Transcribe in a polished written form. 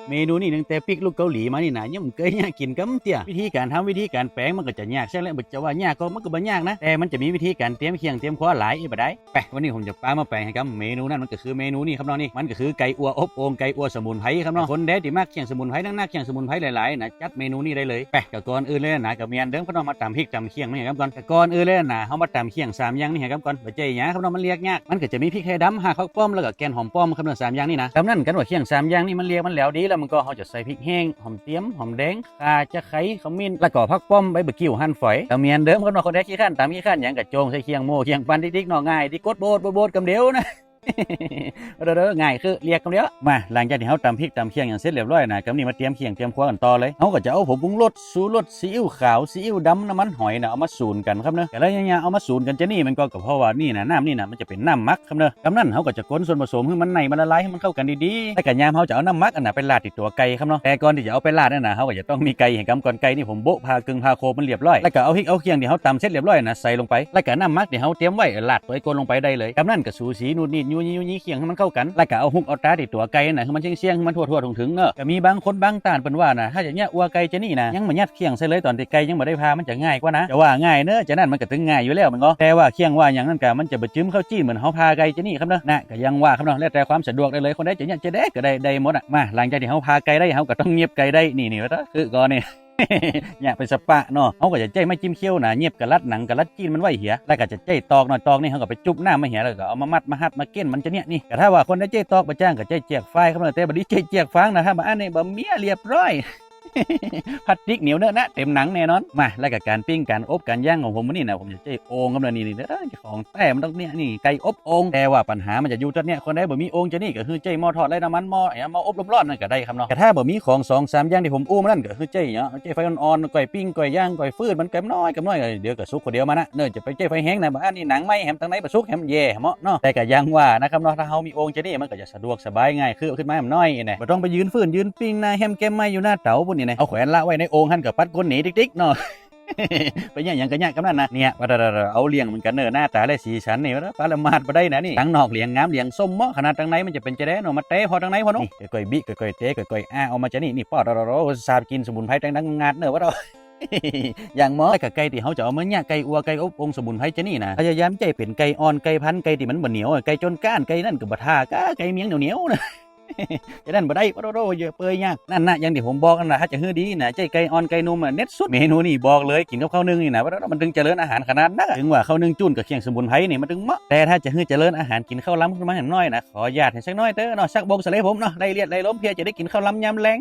เมนูนี่ตั้งแต่ปิกลูกเกาหลีมานี่นะยังเคยยากกินกัเตี้ยวิธีการทำวิธีการแปลงมันก็จะยากใช่แล้วจะว่ายากก็มันก็บ่ยากนะแต่มันจะมีวิธีการเตรียมเคียงเตรียมคว้าหลายบ่ได้ไปวันนี้ผมจะปามาแปลงให้กับเมนูนั้นมันก็คือเมนูนี่ครับน้องนี่มันก็คือไก่อัวอบโอ่งไก่อัวสมุนไพรครับน้องคนแดดที่มักเคียงสมุนไพรนั่งนักเคียงสมุนไพรหลายๆนะจัดเมนูนี้ได้เลยไปก่อนอื่นเลยนะกับเมียนเดิมก็ต้องมาตำพริกตำเคียงนี่ครับก่อนอื่นเลยนะเฮามาตำเคียง3อย่างนี่ครับก่อนบ่ใจหยังครับน้องมันเรียกยากมันก็จะมีพริกไทยดำห่าข้าวป้อมแล้วก็แกนหอมป้อมครับน้อง3อย่างนี่นะคำนั้นกันว่าเคียง3อย่างนี่มันเรียกมันแล้วดีแล้วมันก็เฮาจะใส่พริกแห้งหอมเตี้ยมหอมแดงข่าจะไคร้ขมิ้นแล้วก็ผักป้อมใบบักกิ้วหั่นฝอยกับเมียนเดิมครับน้องคนแดดขี้ข้านตามขี้ข้านหยังกะโจงใส่เคียงโม่เคียงปันติ๊กๆน้อง่ายที่กดโบดกำเดียวนะง่ายคือเรียกคำเดียวมาหลังจากที่เขาตำพริกตำเคียงอย่างเสร็จเรียบร้อยนะกำนี้มาเตรียมเคียงเตรียมครัวกันต่อเลยเขาก็จะเอาผงปรุงรสสูรสซีอิ๊วขาวซีอิ๊วดำน้ำมันหอยนะเอามาสูนกันครับเนอะแต่แล้วยังเอามาสูนกันจะนี่มันก็เพราะว่านี่นะน้ำนี่นะมันจะเป็นน้ำมักครับเนอะกำนั้นเขาก็จะก้นส่วนผสมให้มันในมันละลายให้มันเข้ากันดีๆแต่กันยามเขาจะเอาน้ำมักอันน่ะไปราดติดตัวไก่ครับเนาะแต่ก่อนที่จะเอาไปราดนั่นนะเขาก็จะต้องมีไก่เห็นกำก่อนไก่นี่ผมโบ๊ะพากึ่งพาโคมันเรียบร้อยแล้วก็เอาพริกเอาเคียงที่เขาตำเสร็จเรียบร้อยนะใส่ลงไปแล้วก็น้ำมักที่เขาเตรียมไว้ราดตัวไอ้ก้นลงไปได้เลยกำนั้นก็สูสีนูนนี่ยูเคียงให้มันเข้ากันแล้วก็เอาหุกเอาตาติดตัวไก่น่ะคือมันเชียงๆมันทั่วถึงก็มีบางคนบางต่านเป็นว่านะถ้าจะเนี่ยอัวไก่จะนี่นะยังมายัดเคียงใส่เลยตอนที่ไก่ยังไม่ได้พามันจะง่ายกว่านะจะว่าง่ายเนอะจะนั่นมันก็ถึงง่ายอยู่แล้วมันก็แต่ว่าเคียงว่าอย่างนั้นก็มันจะบดจิ้มเข้าจี้เหมือนเขาพาไก่จะนี่ครับเนอะนะก็ยังว่าครับเนาะแล้วแต่ความสะดวกได้เลยคนได้จะเนี่ยจะได้ก็ได้หมดอ่ะมาหลังจากที่เขาพาไก่ได้เขาก็ต้องเงียบไก่ได้นี่ว่าคือก่อนนี่ เนี่ยไปสปะเนาะเขาก็จะใจไม่จิ้มเขี้ยวนะเงียบกะลัดหนังกะลัดจีนมันไว้เหียแล้วก็จะใจตอกหน่อยตอกนี่เขาก็ไปจุบหน้ามาเหียแล้วก็เอามามัดมาหัดมาเก้นมันจะเนี่ยนี่แต่ถ้าว่าคนได้ใจตอกมาจ้างก็ใจเจียกไฟครับแต่บัดนี้ใจเจียกฟางนะถ้ามาอันนี้บะเมียเรียบร้อย พลาสติกเหนียวเนอะนะเต็มหนังแน่นอนมาแล้วกับการปิ้งการอบการย่างของผมนี่นะผมจะใจโอ่งครับนี่ของแต่มันต้องเนี่ยนี่ไก่อบโอ่งแต่ว่าปัญหามันจะอยู่ตรงเนี้ยคนได้บ่มีโอ่งจะนี่ก็คือใจหม้อทอดไร้น้ำมันหม้ออบลมร้อนนั่นก็ได้ครับเนาะแต่ถ้าบ่มีของ2-3อย่างที่ผมอู้มานั่นก็คือใจเนาะใจไฟอ่อนๆก่อยปิ้งก่อยย่างก่อยฟืดมันกับน้อยเดี๋ยวก็สุกคนเดียวมานะเนื่อจะไปใจไฟแห้งนะบ้านนี่หนังไหมแฮมทางไหนบ่สุกแฮมแย่เหมาะเนาะแต่ก็ยังว่านะครับเนาะถ้าเฮามีโอ่งจะนี่มันก็จะสะดวกสบายง่ายขึ้นมาน้อยนี่บ่ต้องไปยืนฟืนยืนปิ้งหน้าแฮมแก้มไม้อยู่หน้าเตาพุ่นนี่นะเอาแขวนละไว้ในโอ่งหั่นกับปัดก้นหนีติ๊กๆเนาะ ไปอย่างกันเนี่ยกำนันนะเนี่ยว่าเอาเลี้ยงมันกันเนอหน้าตาและสีสันนี่ว่าปลาละมาดมาได้นะนี่ตั้งนอกเลี้ยงงามเลี้ยงส้มเมาะขนาดตั้งไหนมันจะเป็นจะได้เนาะมาเตะพอตั้งไหนพอเนาะก่อยบิก่อยเตะก่อยเอามาจะนี่ปอดเราซาบกินสมุนไพรตั้งงานเนอว่าเรา อย่างหมอกับไก่ที่เขาจะเอามาเนี่ยไก่อัวไก่อบองสมุนไพรจะนี่นะพยายามใจเป็นไก่อ่อนไก่พันไก่ที่มันเหนียวไก่จนก้านไก่นั่นก็บะทาไก่เมียงเหนียวนะ จะนั่นบ่ได้โรเยอะเปยยากนั่นนะอย่างที่ผมบอกกันนะถ้าจะฮื้อดีนะใจไก่อ่อนไก่นุ่มเน็ตสุดเมนูนี่บอกเลยกินกับข้าวนึ่งนี่นะว่ามันถึงเจริญอาหารขนาดนั้นถึงว่าข้าวนึ่งจุ่นกับเคียงสมุนไพรนี่มันถึงเหมาะแต่ถ้าจะฮื้อเจริญอาหารกินข้าวล้ำขึ้นมาหน่อยนะขอญาตให้สักน้อยเด้อเนาะสักบงสะเลผมเนาะได้เลียดได้ล้มเพียจะได้กินข้าวล้ำยำแรง